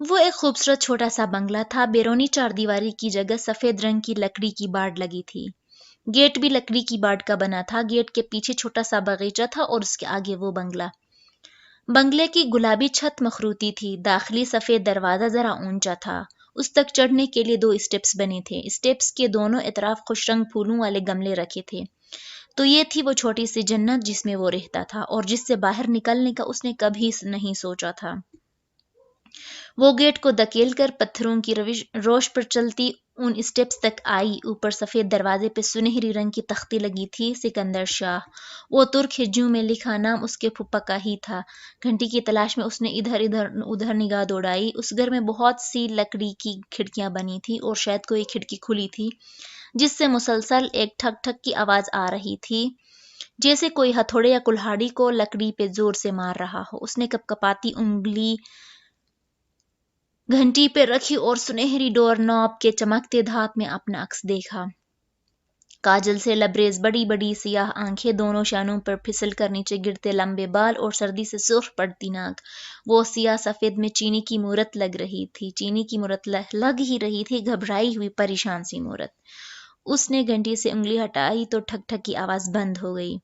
وہ ایک خوبصورت چھوٹا سا بنگلہ تھا، بیرونی چار دیواری کی جگہ سفید رنگ کی لکڑی کی باڑ لگی تھی۔ گیٹ بھی لکڑی کی باڑ کا بنا تھا، گیٹ کے پیچھے چھوٹا سا باغیچہ تھا اور اس کے آگے وہ بنگلہ۔ بنگلے کی گلابی چھت مخروطی تھی، داخلی سفید دروازہ ذرا اونچا تھا۔ اس تک چڑھنے کے لیے 2 اسٹیپس بنے تھے، اسٹیپس کے دونوں اطراف خوش رنگ پھولوں والے گملے رکھے تھے۔ تو یہ تھی وہ چھوٹی سی جنت جس میں وہ رہتا تھا اور جس سے باہر نکلنے کا اس نے کبھی نہیں سوچا تھا۔ وہ گیٹ کو دھکیل کر پتھروں کی روش پر چلتی ان اسٹیپس تک آئی۔ اوپر سفید دروازے پہ سنہری رنگ کی تختی لگی تھی، سکندر شاہ۔ وہ ترک ہجوں میں لکھا نام اس کے پھپھا کا ہی تھا۔ گھنٹی کی تلاش میں اس نے ادھر ادھر نگاہ دوڑائی۔ اس گھر میں بہت سی لکڑی کی کھڑکیاں بنی تھی اور شاید کوئی کھڑکی کھلی تھی جس سے مسلسل ایک ٹھک ٹھک کی آواز آ رہی تھی، جیسے کوئی ہتھوڑے یا کلہاڑی کو لکڑی پہ زور سے مار رہا ہو۔ اس نے کپ کپاتی انگلی گھنٹی پہ رکھی اور سنہری ڈور نوب کے چمکتے دھات میں اپنا عکس دیکھا۔ کاجل سے لبریز بڑی بڑی سیاہ آنکھیں، دونوں شانوں پر پھسل کر نیچے گرتے لمبے بال اور سردی سے سرخ پڑتی ناک۔ وہ سیاہ سفید میں چینی کی مورت لگ رہی تھی، چینی کی مورت لگ ہی رہی تھی، گھبرائی ہوئی پریشان سی مورت۔ اس نے گھنٹی سے انگلی ہٹائی تو ٹھک ٹھک کی آواز بند ہو گئی۔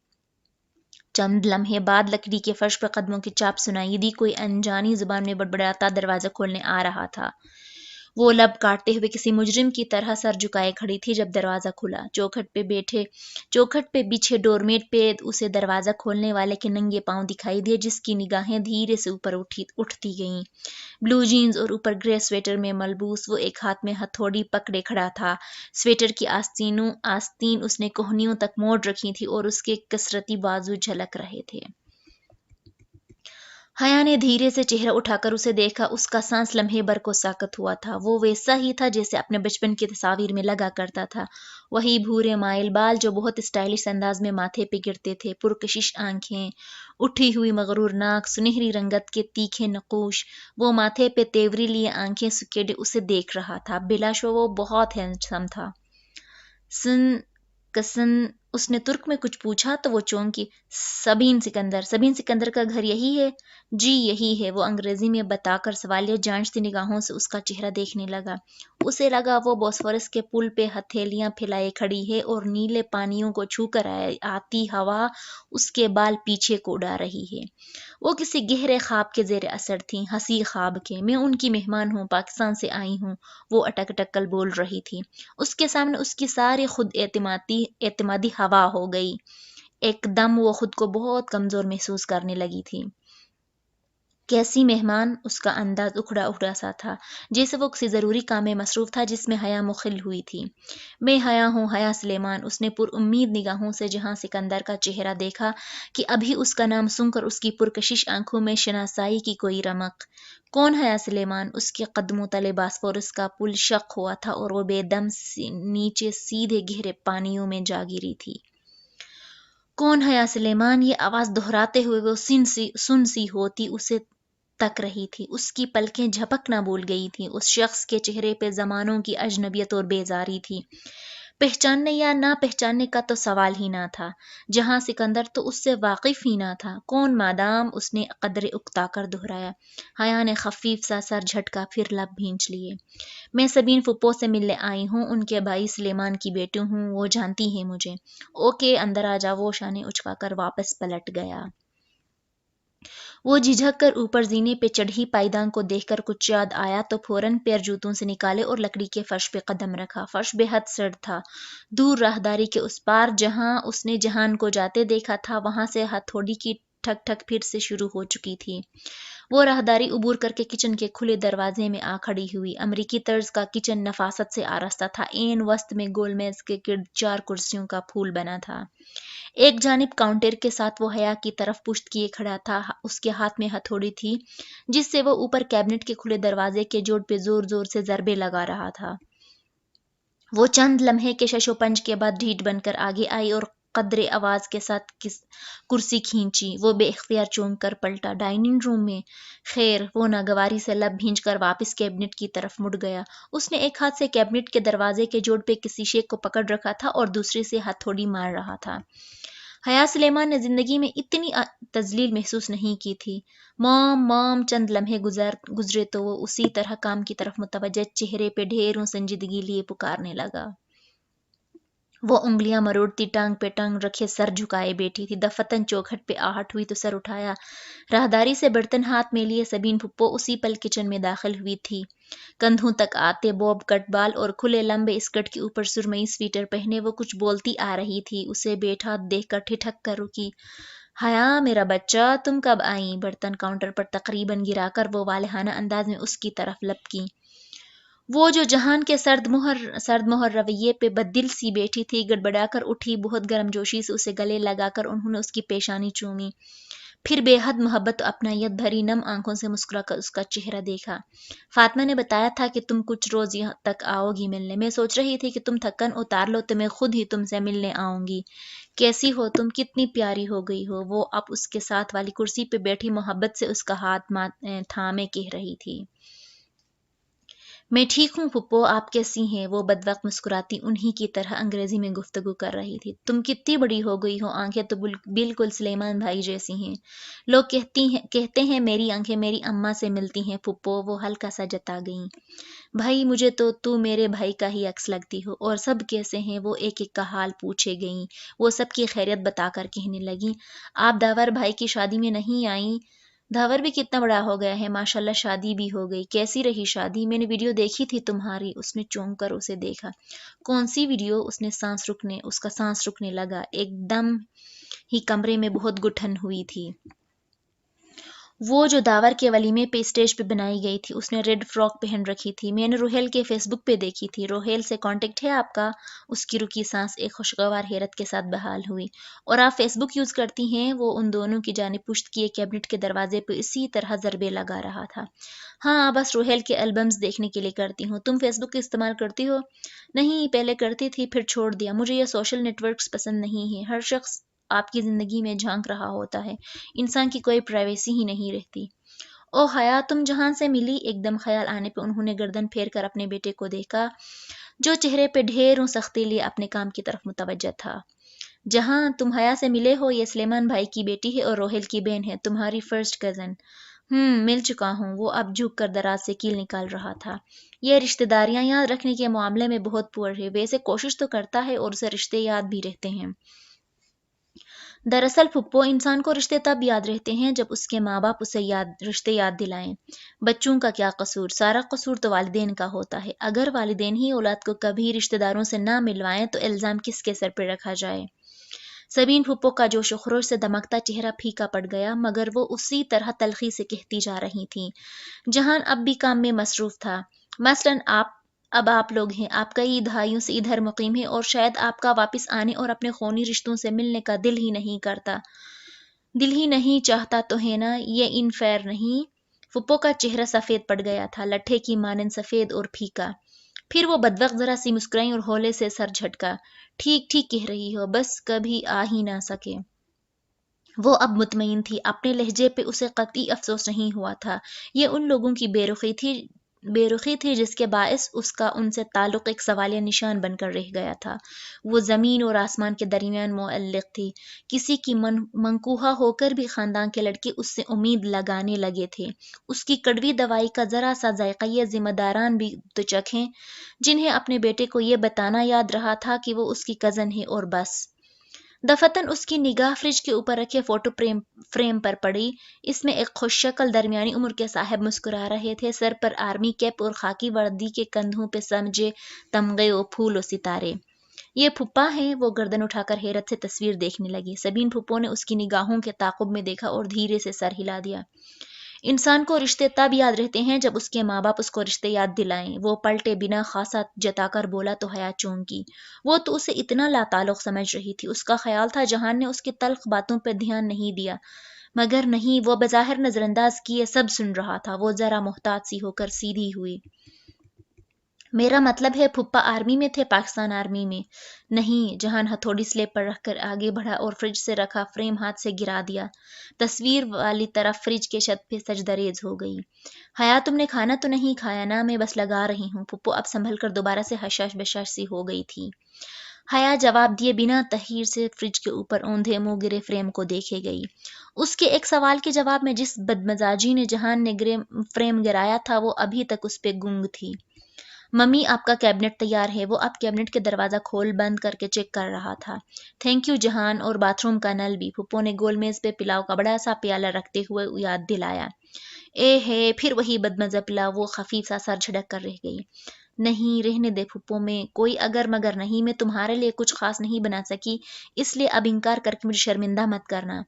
چند لمحے بعد لکڑی کے فرش پر قدموں کی چاپ سنائی دی، کوئی انجانی زبان میں بڑبڑاتا دروازہ کھولنے آ رہا تھا۔ وہ لب کاٹتے ہوئے کسی مجرم کی طرح سر جھکائے کھڑی تھی جب دروازہ کھلا۔ چوکھٹ پہ بچھے ڈور میٹ پہ اسے دروازہ کھولنے والے کے ننگے پاؤں دکھائی دیے، جس کی نگاہیں دھیرے سے اوپر اٹھتی گئیں۔ بلو جینز اور اوپر گرے سویٹر میں ملبوس، وہ ایک ہاتھ میں ہتھوڑی پکڑے کھڑا تھا۔ سویٹر کی آستین اس نے کوہنیوں تک موڑ رکھی تھی اور اس کے کسرتی بازو جھلک رہے تھے۔ حیا نے دھیرے سے چہرہ اٹھا کر اسے دیکھا، اس کا سانس لمحے بھر کو ساکت ہوا تھا۔ وہ ویسا ہی تھا جیسے اپنے بچپن کی تصاویر میں لگا کرتا تھا، وہی بھورے مائل بال جو بہت اسٹائلش انداز میں ماتھے پہ گرتے تھے، پرکشش آنکھیں، اٹھی ہوئی مغرور ناک، سنہری رنگت کے تیکھے نقوش۔ وہ ماتھے پہ تیوری لیے آنکھیں سکیڑے اسے دیکھ رہا تھا۔ بلا شبہ وہ بہت ہینڈسم تھا۔ کسن اس نے ترک میں کچھ پوچھا تو وہ چونکی۔ سبین سکندر کا گھر یہی ہے؟ جی یہی ہے، وہ انگریزی میں بتا کر سوالیہ جانچتی نگاہوں سے اس کا چہرہ دیکھنے لگا۔ اسے لگا وہ بوسفورس کے پل پہ ہتھیلیاں پھیلائے کھڑی ہے اور نیلے پانیوں کو چھو کر آتی ہوا اس کے بال پیچھے کو اڑا رہی ہے۔ وہ کسی گہرے خواب کے زیر اثر تھیں، حسین خواب کے۔ میں ان کی مہمان ہوں، پاکستان سے آئی ہوں، وہ اٹک اٹک کر بول رہی تھی۔ اس کے سامنے اس کی ساری خود اعتمادی ہوا ہو گئی۔ ایک دم وہ خود کو بہت کمزور محسوس کرنے لگی تھی۔ کیسی مہمان؟ اس کا انداز اکھڑا اکھڑا سا تھا، جیسے وہ کسی ضروری کام میں مصروف تھا جس میں حیا مخل ہوئی تھی۔ میں حیا ہوں، حیا سلیمان۔ اس نے پر امید نگاہوں سے جہاں سکندر کا چہرہ دیکھا کہ ابھی اس کا نام سن کر اس کی پرکشش آنکھوں میں شناسائی کی کوئی رمق۔ کون حیا سلیمان؟ اس کے قدموں تلے باسفورس کا پل شق ہوا تھا اور وہ بے دم نیچے سیدھے گہرے پانیوں میں جا گری تھی۔ کون حیا سلیمان؟ یہ آواز دہراتے ہوئے وہ سن سی ہوتی اسے تک رہی تھی۔ اس کی پلکیں جھپکنا بھول گئی تھیں۔ اس شخص کے چہرے پہ زمانوں کی اجنبیت اور بیزاری تھی۔ پہچاننے یا نہ پہچاننے کا تو سوال ہی نہ تھا، جہاں سکندر تو اس سے واقف ہی نہ تھا۔ کون مادام؟ اس نے قدرے اکتا کر دہرایا۔ حیا نے خفیف سا سر جھٹکا، پھر لب بھینچ لیے۔ میں سبین پھپھو سے ملنے آئی ہوں، ان کے بھائی سلیمان کی بیٹی ہوں، وہ جانتی ہیں مجھے۔ اوکے اندر آ جاؤ، وہ شانے اچکا کر واپس پلٹ گیا۔ وہ جھجک کر اوپر زینے پہ چڑھی پائیدان کو دیکھ کر کچھ یاد آیا تو فوراً پیر جوتوں سے نکالے اور لکڑی کے فرش پہ قدم رکھا۔ فرش بے حد سرد تھا۔ دور راہداری کے اس پار جہاں اس نے جہان کو جاتے دیکھا تھا، وہاں سے ہتھوڑی کی ٹھک ٹھک پھر سے شروع ہو چکی تھی۔ وہ راہداری عبور کر کے کچن کے کھلے دروازے میں آ کھڑی ہوئی۔ امریکی طرز کا کچن نفاست سے آراستہ تھا۔ عین وسط میں گول میز کے گرد 4 کرسیوں کا پھول بنا تھا۔ ایک جانب کاؤنٹر کے ساتھ وہ حیا کی طرف پشت کیے کھڑا تھا، اس کے ہاتھ میں ہتھوڑی تھی جس سے وہ اوپر کیبنٹ کے کھلے دروازے کے جوڑ پہ زور زور سے ضربے لگا رہا تھا۔ وہ چند لمحے کے شش و پنج کے بعد ڈھیٹ بن کر آگے آئی اور قدرے آواز کے ساتھ کرسی کھینچی۔ وہ بے اختیار چونک کر پلٹا۔ ڈائننگ روم میں؟ خیر، وہ ناگواری سے لب بھینچ کر واپس کیبنٹ کی طرف مڑ گیا۔ اس نے ایک ہاتھ سے کیبنٹ کے دروازے کے جوڑ پہ کسی شے کو پکڑ رکھا تھا اور دوسرے سے ہتھوڑی مار رہا تھا۔ حیا سلیمان نے زندگی میں اتنی تذلیل محسوس نہیں کی تھی۔ مام مام چند لمحے گزرے تو وہ اسی طرح کام کی طرف متوجہ چہرے پہ ڈھیروں سنجیدگی لیے پکارنے لگا۔ وہ انگلیاں مروڑتی ٹانگ پہ ٹانگ رکھے سر جھکائے بیٹھی تھی۔ دفتن چوکھٹ پہ آہٹ ہوئی تو سر اٹھایا۔ راہداری سے برتن ہاتھ میں لیے سبین پھپھو اسی پل کچن میں داخل ہوئی تھی۔ کندھوں تک آتے بوب کٹ بال اور کھلے لمبے اسکرٹ کے اوپر سرمئی سویٹر پہنے وہ کچھ بولتی آ رہی تھی۔ اسے بیٹھا دیکھ کر ٹھٹک کر رکی۔ حیا میرا بچہ تم کب آئیں؟ برتن کاؤنٹر پر تقریباً گرا کر وہ والہانہ انداز میں اس کی طرف لپکیں۔ وہ جو جہان کے سرد مہر رویے پہ بددل سی بیٹھی تھی گڑبڑا کر اٹھی، بہت گرم جوشی سے اسے گلے لگا کر انہوں نے اس کی پیشانی چومی، پھر بے حد محبت و اپنائیت بھری نم آنکھوں سے مسکرا کر اس کا چہرہ دیکھا۔ فاطمہ نے بتایا تھا کہ تم کچھ روز یہاں تک آؤ گی ملنے، میں سوچ رہی تھی کہ تم تھکن اتار لو تو میں خود ہی تم سے ملنے آؤں گی۔ کیسی ہو تم؟ کتنی پیاری ہو گئی ہو؟ وہ اب اس کے ساتھ والی کرسی پہ بیٹھی محبت سے اس کا ہاتھ تھامے کہہ رہی تھی۔ میں ٹھیک ہوں پھپھو، آپ کیسی ہیں؟ وہ بدوقت مسکراتی انہی کی طرح انگریزی میں گفتگو کر رہی تھی۔ تم کتنی بڑی ہو گئی ہو، آنکھیں تو بالکل سلیمان بھائی جیسی ہیں۔ لوگ کہتے ہیں میری آنکھیں میری اماں سے ملتی ہیں پھپھو، وہ ہلکا سا جتا گئیں۔ بھائی مجھے تو میرے بھائی کا ہی عکس لگتی ہو، اور سب کیسے ہیں؟ وہ ایک ایک کا حال پوچھے گئیں۔ وہ سب کی خیریت بتا کر کہنے لگیں، آپ داور بھائی کی شادی میں نہیں آئیں؟ دھاور بھی کتنا بڑا ہو گیا ہے، ماشاءاللہ شادی بھی ہو گئی۔ کیسی رہی شادی؟ میں نے ویڈیو دیکھی تھی تمہاری۔ اس نے چونک کر اسے دیکھا۔ کون سی ویڈیو؟ اس کا سانس رکنے لگا، ایک دم ہی کمرے میں بہت گٹھن ہوئی تھی۔ وہ جو داور کے ولیمے پہ اسٹیج پہ بنائی گئی تھی، اس نے ریڈ فراک پہن رکھی تھی، میں نے روہیل کے فیس بک پہ دیکھی تھی۔ روہیل سے کانٹیکٹ ہے آپ کا؟ اس کی رکی سانس ایک خوشگوار حیرت کے ساتھ بحال ہوئی۔ اور آپ فیس بک یوز کرتی ہیں؟ وہ ان دونوں کی جانب پشت کیے کیبنٹ کے دروازے پہ اسی طرح ضربے لگا رہا تھا۔ ہاں بس روہیل کے البمز دیکھنے کے لیے کرتی ہوں۔ تم فیس بک استعمال کرتی ہو؟ نہیں پہلے کرتی تھی پھر چھوڑ دیا، مجھے یہ سوشل نیٹ ورکس پسند نہیں ہیں۔ ہر شخص آپ کی زندگی میں جھانک رہا ہوتا ہے، انسان کی کوئی پرائیویسی ہی نہیں رہتی۔ او حیا تم جہان سے ملی؟ ایک دم خیال آنے پہ انہوں نے گردن پھیر کر اپنے بیٹے کو دیکھا جو چہرے پہ ڈھیروں سختی لیے اپنے کام کی طرف متوجہ تھا۔ جہاں تم حیا سے ملے ہو؟ یہ سلیمان بھائی کی بیٹی ہے اور روہیل کی بہن ہے، تمہاری فرسٹ کزن۔ مل چکا ہوں۔ وہ اب جھک کر دراز سے کیل نکال رہا تھا۔ یہ رشتہ داریاں یاد رکھنے کے معاملے میں بہت پور ہے، ویسے کوشش تو کرتا ہے اور اسے رشتے یاد بھی رہتے ہیں۔ دراصل پھپھو انسان کو رشتے تب یاد رہتے ہیں جب اس کے ماں باپ اسے رشتے یاد دلائیں۔ بچوں کا کیا قصور؟ سارا قصور تو والدین کا ہوتا ہے۔ اگر والدین ہی اولاد کو کبھی رشتے داروں سے نہ ملوائیں تو الزام کس کے سر پہ رکھا جائے؟ سبین پھپھو کا جوش و خروش سے دمکتا چہرہ پھیکا پڑ گیا، مگر وہ اسی طرح تلخی سے کہتی جا رہی تھیں۔ جہان اب بھی کام میں مصروف تھا، مثلاً اب آپ لوگ ہیں، آپ کئی دہائیوں سے ادھر مقیم ہیں اور شاید آپ کا واپس آنے اور اپنے خونی رشتوں سے ملنے کا دل ہی نہیں چاہتا تو ہے نا؟ یہ ان فیر نہیں۔ پھپھو کا چہرہ سفید پڑ گیا تھا، لٹھے کی مانند سفید اور پھیکا۔ پھر وہ بدوقت ذرا سی مسکرائیں اور ہولے سے سر جھٹکا۔ ٹھیک ٹھیک کہہ رہی ہو، بس کبھی آ ہی نہ سکے۔ وہ اب مطمئن تھی، اپنے لہجے پہ اسے قطعی افسوس نہیں ہوا تھا۔ یہ ان لوگوں کی بے رخی تھی جس کے باعث اس کا ان سے تعلق ایک سوالیہ نشان بن کر رہ گیا تھا۔ وہ زمین اور آسمان کے درمیان معلق تھی۔ کسی کی منقوہ ہو کر بھی خاندان کے لڑکے اس سے امید لگانے لگے تھے۔ اس کی کڑوی دوائی کا ذرا سا ذائقہ یہ ذمہ داران بھی تو چکھیں، جنہیں اپنے بیٹے کو یہ بتانا یاد رہا تھا کہ وہ اس کی کزن ہے اور بس۔ دفتن اس کی نگاہ فریج کے اوپر رکھے فوٹو فریم پر پڑی۔ اس میں ایک خوش شکل درمیانی عمر کے صاحب مسکرا رہے تھے، سر پر آرمی کیپ اور خاکی وردی کے کندھوں پہ سمجھے تمغے و پھول و ستارے۔ یہ پھپھا ہیں؟ وہ گردن اٹھا کر حیرت سے تصویر دیکھنے لگی۔ سبین پھپھو نے اس کی نگاہوں کے تعاقب میں دیکھا اور دھیرے سے سر ہلا دیا۔ انسان کو رشتے تب یاد رہتے ہیں جب اس کے ماں باپ اس کو رشتے یاد دلائیں۔ وہ پلٹے بنا خاصا جتا کر بولا تو حیا چونکی۔ وہ تو اسے اتنا لا تعلق سمجھ رہی تھی، اس کا خیال تھا جہان نے اس کی تلخ باتوں پر دھیان نہیں دیا، مگر نہیں، وہ بظاہر نظر انداز کیے سب سن رہا تھا۔ وہ ذرا محتاط سی ہو کر سیدھی ہوئی۔ میرا مطلب ہے پھپھا آرمی میں تھے، پاکستان آرمی میں؟ نہیں۔ جہان ہتھوڑی سلیب پر رکھ کر آگے بڑھا اور فریج سے رکھا فریم ہاتھ سے گرا دیا۔ تصویر والی طرف فریج کے چھت پہ سجدہ ریز ہو گئی۔ حیا تم نے کھانا تو نہیں کھایا نا؟ میں بس لگا رہی ہوں۔ پھپھو اب سنبھل کر دوبارہ سے حشاش بشاش سی ہو گئی تھی۔ حیا جواب دیے بنا تحیر سے فریج کے اوپر اوندھے منہ گرے فریم کو دیکھے گئی۔ اس کے ایک سوال کے جواب میں جس بدمزاجی نے جہان نے گرے فریم گرایا تھا وہ ابھی تک اس پہ گنگ تھی۔ ممی آپ کا کیبنٹ تیار ہے۔ وہ اب کیبنٹ کے دروازہ کھول بند کر کے چیک کر رہا تھا۔ تھینک یو جہان، اور باتھ روم کا نل بھی۔ پھپھو نے گول میز پہ پلاؤ کا بڑا سا پیالہ رکھتے ہوئے یاد دلایا۔ اے ہے پھر وہی بدمزہ پلاؤ، وہ خفیف سا سر جھٹک کر رہ گئی۔ نہیں رہنے دے پھپھو، میں کوئی اگر مگر نہیں، میں تمہارے لیے کچھ خاص نہیں بنا سکی، اس لیے اب انکار کر کے مجھے شرمندہ مت کرنا۔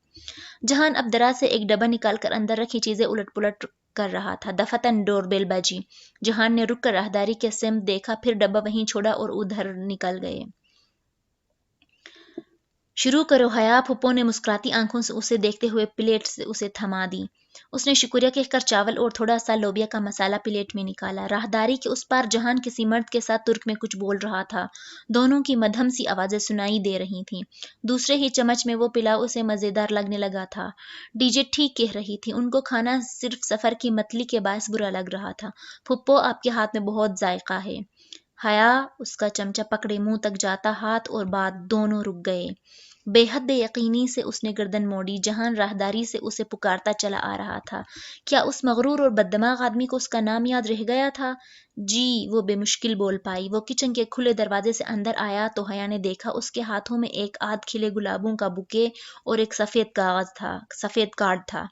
جہان اب دراز سے ایک ڈبہ نکال کر اندر رکھی چیزیں الٹ پلٹ کر رہا تھا۔ دفتن ڈور بیل بجی۔ جہان نے رک کر راہداری کے سمت دیکھا، پھر ڈبہ وہیں چھوڑا اور ادھر نکل گئے۔ شروع کرو حیا، پھپھو نے مسکراتی آنکھوں سے اسے دیکھتے ہوئے پلیٹ سے اسے تھما دی۔ اس نے شکریہ کہہ کر چاول اور تھوڑا سا لوبیا کا مسالہ پلیٹ میں نکالا۔ راہداری کے اس پار جہان کسی مرد کے ساتھ ترک میں کچھ بول رہا تھا۔ دونوں کی مدھم سی آوازیں سنائی دے رہی تھیں۔ دوسرے ہی چمچ میں وہ پلاؤ اسے مزیدار لگنے لگا تھا۔ ڈی جے ٹھیک کہہ رہی تھی، ان کو کھانا صرف سفر کی متلی کے باعث برا لگ رہا تھا۔ پھپھو آپ کے ہاتھ میں بہت ذائقہ ہے۔ حیا اس کا چمچہ پکڑے منہ تک جاتا ہاتھ اور بات دونوں رک گئے۔ بے حد بے یقینی سے اس نے گردن موڑی۔ جہان راہداری سے اسے پکارتا چلا آ رہا تھا۔ کیا اس مغرور اور بددماغ آدمی کو اس کا نام یاد رہ گیا تھا؟ جی، وہ بے مشکل بول پائی۔ وہ کچن کے کھلے دروازے سے اندر آیا تو حیا نے دیکھا اس کے ہاتھوں میں ایک آدھ کھلے گلابوں کا بوکے اور ایک سفید کارڈ تھا۔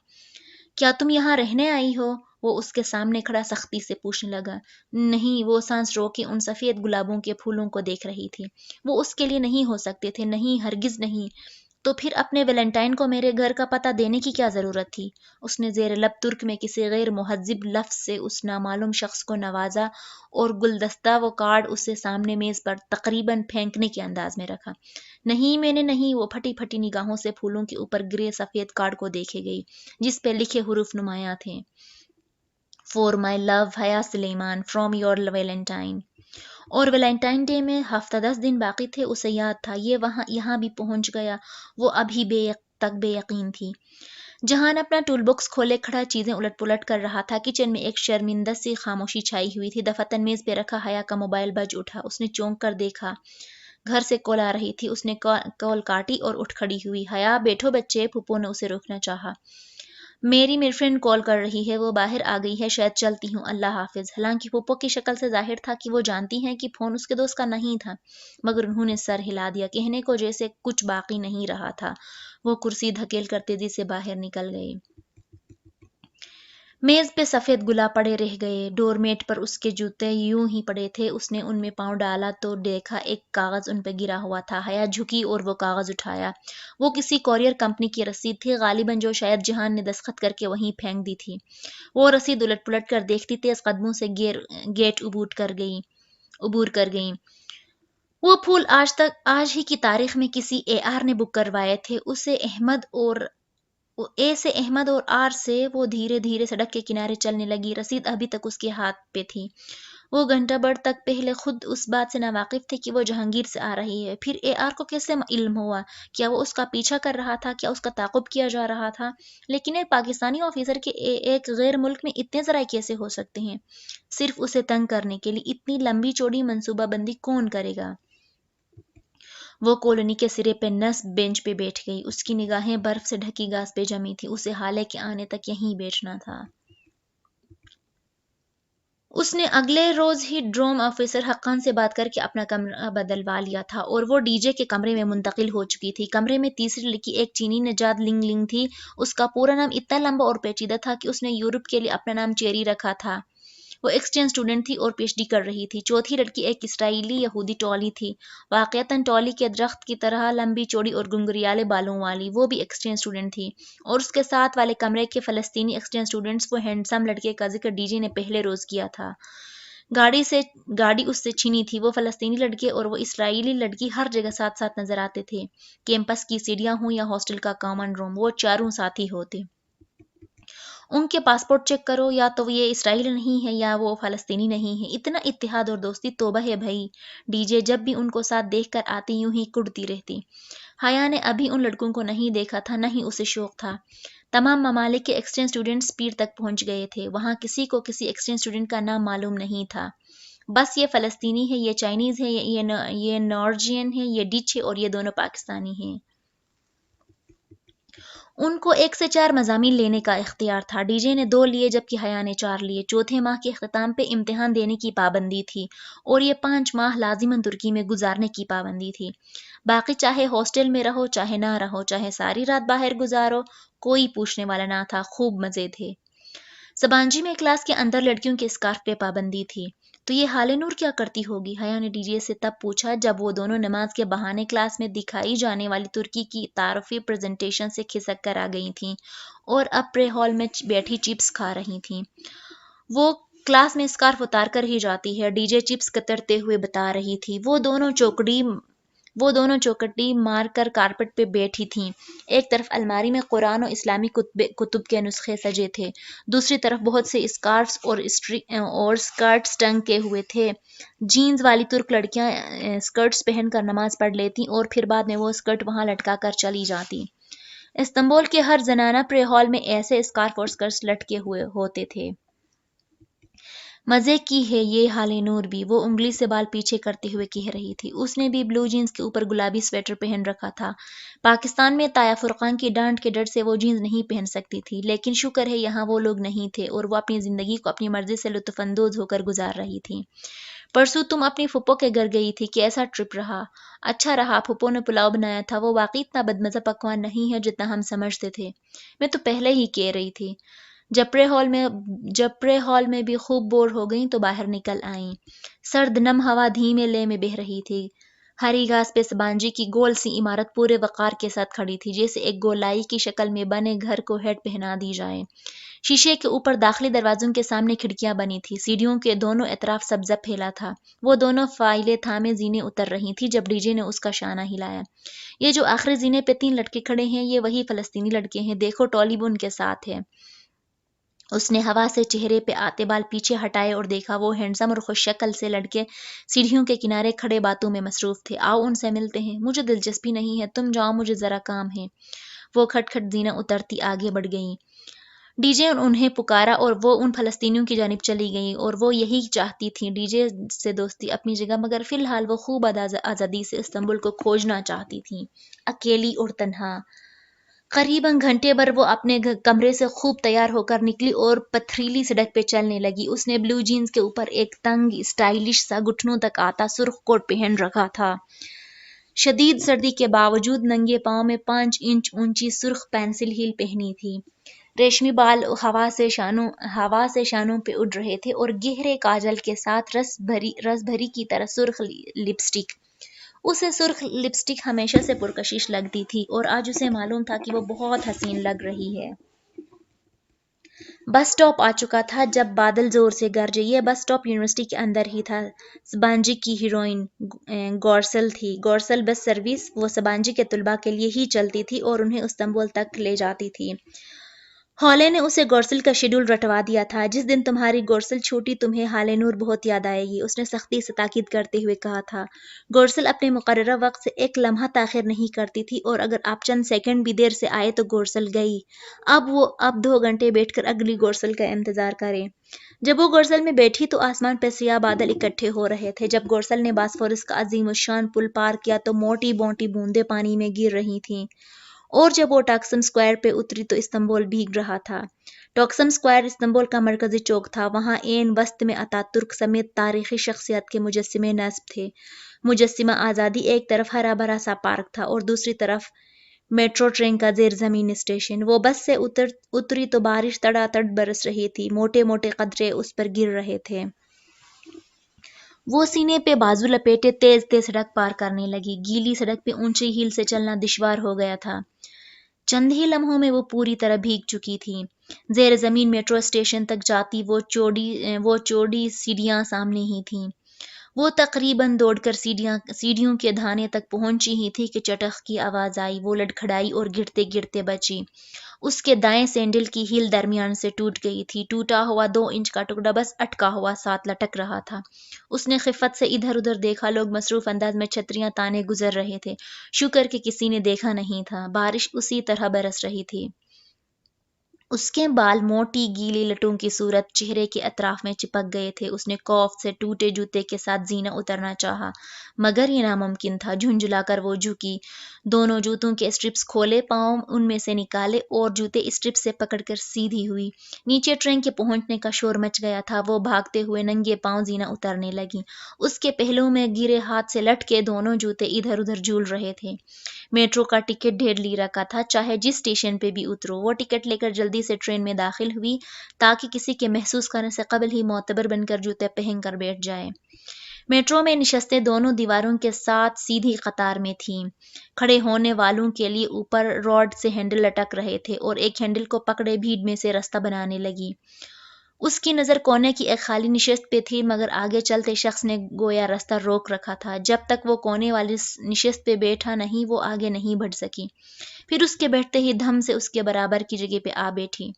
کیا تم یہاں رہنے آئی ہو؟ وہ اس کے سامنے کھڑا سختی سے پوچھنے لگا۔ نہیں، وہ سانس روک کے ان سفید گلابوں کے پھولوں کو دیکھ رہی تھی۔ وہ اس کے لیے نہیں ہو سکتے تھے، نہیں، ہرگز نہیں۔ تو پھر اپنے ویلنٹائن کو میرے گھر کا پتہ دینے کی کیا ضرورت تھی؟ اس نے زیر لب ترک میں کسی غیر مہذب لفظ سے اس نامعلوم شخص کو نوازا اور گلدستہ و کارڈ اسے سامنے میز پر تقریباً پھینکنے کے انداز میں رکھا۔ نہیں، میں نے نہیں۔ وہ پھٹی پھٹی نگاہوں سے پھولوں کے اوپر گرے سفید کارڈ کو دیکھے گئی جس پہ لکھے حروف نمایاں تھے۔ فور مائی لو حیا سلیمان، فرام یور ویلنٹائن۔ اور ویلنٹائن ڈے میں ہفتہ 10 دن باقی تھے، اسے یاد تھا۔ یہ یہاں بھی پہنچ گیا۔ وہ ابھی بے یقین تھی۔ جہان اپنا ٹول باکس کھولے کھڑا چیزیں الٹ پلٹ کر رہا تھا۔ کچن میں ایک شرمندہ سی خاموشی چھائی ہوئی تھی۔ دفتن میز پہ رکھا حیا کا موبائل بج اٹھا۔ اس نے چونک کر دیکھا، گھر سے کال آ رہی تھی۔ اس نے کال کاٹی اور اٹھ کھڑی ہوئی۔ حیا بیٹھو بچے، پھپھو نے اسے روکنا چاہا۔ میری فرینڈ کال کر رہی ہے، وہ باہر آ گئی ہے، شاید چلتی ہوں، اللہ حافظ۔ حالانکہ پھپھو کی شکل سے ظاہر تھا کہ وہ جانتی ہیں کہ فون اس کے دوست کا نہیں تھا، مگر انہوں نے سر ہلا دیا، کہنے کو جیسے کچھ باقی نہیں رہا تھا۔ وہ کرسی دھکیل کر تیزی سے باہر نکل گئی۔ میز پہ سفید گلاب پڑے رہ گئے، ڈور میٹ پر اس کے جوتے یوں ہی پڑے تھے۔ اس نے ان میں پاؤں ڈالا تو دیکھا ایک کاغذ ان پہ گرا ہوا تھا۔ حیا جھکی اور وہ کاغذ اٹھایا۔ وہ کسی کورئر کمپنی کی رسید تھی، غالباً جو شاید جہان نے دستخط کر کے وہیں پھینک دی تھی۔ وہ رسید الٹ پلٹ کر دیکھتی تیز قدموں سے گیٹ عبور کر گئیں۔ وہ پھول آج ہی کی تاریخ میں کسی اے آر نے بک کروائے تھے۔ اے سے احمد اور آر سے وہ دھیرے دھیرے سڑک کے کنارے چلنے لگی۔ رسید ابھی تک اس کے ہاتھ پہ تھی۔ وہ گھنٹہ بھر تک پہلے خود اس بات سے ناواقف تھے کہ وہ جہانگیر سے آ رہی ہے، پھر اے آر کو کیسے علم ہوا؟ کیا وہ اس کا پیچھا کر رہا تھا؟ کیا اس کا تعاقب کیا جا رہا تھا؟ لیکن ایک پاکستانی آفیسر کے ایک غیر ملک میں اتنے ذرائع کیسے ہو سکتے ہیں؟ صرف اسے تنگ کرنے کے لیے اتنی لمبی چوڑی منصوبہ بندی کون کرے گا؟ وہ کالونی کے سرے پہ نصب بینچ پہ بیٹھ گئی۔ اس کی نگاہیں برف سے ڈھکی گھاس پہ جمی تھی۔ اسے حالے کے آنے تک یہیں بیٹھنا تھا۔ اس نے اگلے روز ہی ڈروم آفیسر حقان سے بات کر کے اپنا کمرہ بدلوا لیا تھا اور وہ ڈی جے کے کمرے میں منتقل ہو چکی تھی۔ کمرے میں تیسری لڑکی ایک چینی نژاد لنگ لنگ تھی۔ اس کا پورا نام اتنا لمبا اور پیچیدہ تھا کہ اس نے یورپ کے لیے اپنا نام چیری رکھا تھا۔ وہ ایکسچینج اسٹوڈنٹ تھی اور پی ایچ ڈی کر رہی تھی۔ چوتھی لڑکی ایک اسرائیلی یہودی ٹولی تھی، واقعتاً ٹولی کے درخت کی طرح لمبی چوڑی اور گنگریالے بالوں والی۔ وہ بھی ایکسچینج اسٹوڈنٹ تھی، اور اس کے ساتھ والے کمرے کے فلسطینی ایکسچینج اسٹوڈنٹس وہ ہینڈسم لڑکے کا ذکر ڈی جے نے پہلے روز کیا تھا۔ گاڑی اس سے چھینی تھی۔ وہ فلسطینی لڑکے اور وہ اسرائیلی لڑکی ہر جگہ ساتھ ساتھ نظر آتے تھے، کیمپس کی سیڑھیاں ہوں یا ہاسٹل کا کامن روم، وہ چاروں ساتھی ہوتے۔ ان کے پاسپورٹ چیک کرو، یا تو یہ اسرائیلی نہیں ہے یا وہ فلسطینی نہیں ہے۔ اتنا اتحاد اور دوستی، توبہ ہے بھائی۔ ڈی جے جب بھی ان کو ساتھ دیکھ کر آتی یوں ہی کڑتی رہتی۔ حیا نے ابھی ان لڑکوں کو نہیں دیکھا تھا، نہ ہی اسے شوق تھا۔ تمام ممالک کے ایکسچینج اسٹوڈنٹس پیر تک پہنچ گئے تھے۔ وہاں کسی کو کسی ایکسچینج اسٹوڈنٹ کا نام معلوم نہیں تھا۔ بس یہ فلسطینی ہے، یہ چائنیز ہے، یہ نارجین ہے، یہ ڈچ ہے اور یہ دونوں پاکستانی ہیں۔ ان کو 1 سے 4 مضامین لینے کا اختیار تھا، ڈی جے نے 2 لیے جبکہ حیا نے 4 لیے۔ چوتھے ماہ کے اختتام پہ امتحان دینے کی پابندی تھی اور یہ 5 ماہ لازماً ترکی میں گزارنے کی پابندی تھی۔ باقی چاہے ہاسٹل میں رہو چاہے نہ رہو، چاہے ساری رات باہر گزارو، کوئی پوچھنے والا نہ تھا، خوب مزے تھے۔ سبانجی میں کلاس کے اندر لڑکیوں کے اسکارف پہ پابندی تھی۔ تو یہ حالے نور کیا کرتی ہوگی؟ حیا نے ڈی جے سے تب پوچھا جب وہ دونوں نماز کے بہانے کلاس میں دکھائی جانے والی ترکی کی تعارفی پریزنٹیشن سے کھسک کر آ گئی تھیں اور اب پرے ہال میں بیٹھی چپس کھا رہی تھیں۔ وہ کلاس میں اسکارف اتار کر ہی جاتی ہے، ڈی جے چپس کترتے ہوئے بتا رہی تھی۔ وہ دونوں چوکٹی مار کر کارپٹ پہ بیٹھی تھیں۔ ایک طرف الماری میں قرآن و اسلامی کتب کے نسخے سجے تھے، دوسری طرف بہت سے اسکارفز اور سکرٹس ٹنگ کے ہوئے تھے۔ جینز والی ترک لڑکیاں سکرٹس پہن کر نماز پڑھ لیتی اور پھر بعد میں وہ سکرٹ وہاں لٹکا کر چلی جاتی۔ استنبول کے ہر زنانہ پرے ہال میں ایسے اسکارف اور سکرٹس لٹکے ہوئے ہوتے تھے۔ مزے کی ہے یہ حالے نور بھی، وہ انگلی سے بال پیچھے کرتے ہوئے کہہ رہی تھی۔ اس نے بھی بلو جینز کے اوپر گلابی سویٹر پہن رکھا تھا۔ پاکستان میں تایا فرقان کی ڈانٹ کے ڈر سے وہ جینز نہیں پہن سکتی تھی، لیکن شکر ہے یہاں وہ لوگ نہیں تھے اور وہ اپنی زندگی کو اپنی مرضی سے لطف اندوز ہو کر گزار رہی تھی۔ پرسوں تم اپنی پھپھو کے گھر گئی تھی، کیسا ٹرپ رہا؟ اچھا رہا، پھپھو نے پلاؤ بنایا تھا، وہ واقعی اتنا بدمزہ پکوان نہیں ہے جتنا ہم سمجھتے تھے۔ میں تو پہلے ہی کہہ رہی تھی۔ جب پرے ہال میں بھی خوب بور ہو گئیں تو باہر نکل آئیں۔ سرد نم ہوا دھیمے لے میں بہ رہی تھی۔ ہری گھاس پہ سبانجی کی گول سی عمارت پورے وقار کے ساتھ کھڑی تھی، جیسے ایک گولائی کی شکل میں بنے گھر کو ہیٹ پہنا دی جائے۔ شیشے کے اوپر داخلی دروازوں کے سامنے کھڑکیاں بنی تھی، سیڑھیوں کے دونوں اطراف سبزہ پھیلا تھا۔ وہ دونوں فائلیں تھامے زینے اتر رہی تھی جب ڈی جے نے اس کا شانہ ہلایا۔ یہ جو آخری زینے پہ 3 لڑکے کھڑے ہیں، یہ وہی فلسطینی لڑکے ہیں، دیکھو ٹولی بھی ان کے ساتھ ہے۔ اس نے ہوا سے چہرے پہ آتے بال پیچھے ہٹائے اور دیکھا، وہ ہینڈسم اور خوش شکل سے لڑکے سیڑھیوں کے کنارے کھڑے باتوں میں مصروف تھے۔ آؤ ان سے ملتے ہیں۔ مجھے دلچسپی نہیں ہے، تم جاؤ، مجھے ذرا کام ہے۔ وہ کھٹ کھٹ زینہ اترتی آگے بڑھ گئیں۔ ڈی جے انہیں پکارا اور وہ ان فلسطینیوں کی جانب چلی گئیں اور وہ یہی چاہتی تھیں، ڈی جے سے دوستی اپنی جگہ، مگر فی الحال وہ خوب آزادی سے استنبول کو کھوجنا چاہتی تھیں، اکیلی اور تنہا۔ قریباً گھنٹے بھر وہ اپنے کمرے سے خوب تیار ہو کر نکلی اور پتھریلی سڑک پہ چلنے لگی۔ اس نے بلو جینز کے اوپر ایک تنگ اسٹائلش سا گھٹنوں تک آتا سرخ کوٹ پہن رکھا تھا۔ شدید سردی کے باوجود ننگے پاؤں میں 5 انچ اونچی سرخ پینسل ہیل پہنی تھی۔ ریشمی بال ہوا سے شانوں پہ اڑ رہے تھے اور گہرے کاجل کے ساتھ رس بھری کی طرح سرخ لپسٹک۔ اسے سرخ لپسٹک ہمیشہ سے پرکشش لگتی تھی اور آج اسے معلوم تھا کہ وہ بہت حسین لگ رہی ہے۔ بس سٹاپ آ چکا تھا جب بادل زور سے گرجے۔ یہ بس سٹاپ یونیورسٹی کے اندر ہی تھا۔ سبانجی کی ہیروئن گورسل تھی۔ گورسل بس سروس وہ سبانجی کے طلباء کے لیے ہی چلتی تھی اور انہیں استنبول تک لے جاتی تھی۔ ہالے نے اسے گورسل کا شیڈول رٹوا دیا تھا۔ جس دن تمہاری گورسل چھوٹی تمہیں حالے نور بہت یاد آئے گی، اس نے سختی سے تاکید کرتے ہوئے کہا تھا۔ گورسل اپنے مقررہ وقت سے 1 لمحہ تاخیر نہیں کرتی تھی اور اگر آپ چند سیکنڈ بھی دیر سے آئے تو گورسل گئی۔ اب 2 گھنٹے بیٹھ کر اگلی گورسل کا انتظار کریں۔ جب وہ گورسل میں بیٹھی تو آسمان پہ سیاہ بادل اکٹھے ہو رہے تھے۔ جب گورسل نے باسفورس کا عظیم الشان پل پار کیا تو موٹی موٹی بوندیں پانی میں گر رہی تھیں، اور جب وہ ٹاکسم اسکوائر پہ اتری تو استنبول بھیگ رہا تھا۔ ٹاکسم اسکوائر استنبول کا مرکزی چوک تھا۔ وہاں عین وسط میں اتا ترک سمیت تاریخی شخصیات کے مجسمے نصب تھے۔ مجسمہ آزادی ایک طرف ہرا بھرا سا پارک تھا اور دوسری طرف میٹرو ٹرین کا زیر زمین اسٹیشن۔ وہ بس سے اتری تو بارش تڑا تڑ برس رہی تھی، موٹے موٹے قطرے اس پر گر رہے تھے۔ وہ سینے پہ بازو لپیٹے تیز تیز سڑک پار کرنے لگی۔ گیلی سڑک پہ اونچی ہیل سے چلنا دشوار ہو گیا تھا۔ چند ہی لمحوں میں وہ پوری طرح بھیگ چکی تھی۔ زیر زمین میٹرو اسٹیشن تک جاتی وہ چوڑی سیڑھیاں سامنے ہی تھیں۔ وہ تقریباً دوڑ کر سیڑھیوں کے دھانے تک پہنچی ہی تھی کہ چٹخ کی آواز آئی۔ وہ لڑکھڑائی اور گرتے گرتے بچی۔ اس کے دائیں سینڈل کی ہیل درمیان سے ٹوٹ گئی تھی۔ ٹوٹا ہوا 2 انچ کا ٹکڑا بس اٹکا ہوا ساتھ لٹک رہا تھا۔ اس نے خفت سے ادھر ادھر دیکھا، لوگ مصروف انداز میں چھتریاں تانے گزر رہے تھے، شکر کہ کسی نے دیکھا نہیں تھا۔ بارش اسی طرح برس رہی تھی۔ اس کے بال موٹی گیلی لٹوں کی صورت چہرے کے اطراف میں چپک گئے تھے۔ اس نے خوف سے ٹوٹے جوتے کے ساتھ زینہ اترنا چاہا، مگر یہ ناممکن تھا۔ جھنجلا کر وہ جھکی، دونوں جوتوں کے اسٹرپس کھولے، پاؤں ان میں سے نکالے اور جوتے اسٹرپ سے پکڑ کر سیدھی ہوئی۔ نیچے ٹرین کے پہنچنے کا شور مچ گیا تھا۔ وہ بھاگتے ہوئے ننگے پاؤں زینہ اترنے لگی۔ اس کے پہلو میں گرے ہاتھ سے لٹکے دونوں جوتے ادھر ادھر جھول رہے تھے۔ میٹرو کا ٹکٹ 1.5 لیرہ کا تھا، چاہے جس اسٹیشن پہ بھی اترو۔ وہ ٹکٹ لے کر جلدی سے ٹرین میں داخل ہوئی تاکہ کسی کے محسوس کرنے سے قبل ہی معتبر بن کر جوتے پہن کر بیٹھ جائے۔ میٹرو میں نشستیں دونوں دیواروں کے ساتھ سیدھی قطار میں تھیں۔ کھڑے ہونے والوں کے لیے اوپر راڈ سے ہینڈل لٹک رہے تھے اور ایک ہینڈل کو پکڑے بھیڑ میں سے راستہ بنانے لگی۔ اس کی نظر کونے کی ایک خالی نشست پہ تھی، مگر آگے چلتے شخص نے گویا راستہ روک رکھا تھا۔ جب تک وہ کونے والی نشست پہ بیٹھا نہیں، وہ آگے نہیں بڑھ سکی۔ پھر اس کے بیٹھتے ہی دھم سے اس کے برابر کی جگہ پہ آ بیٹھی۔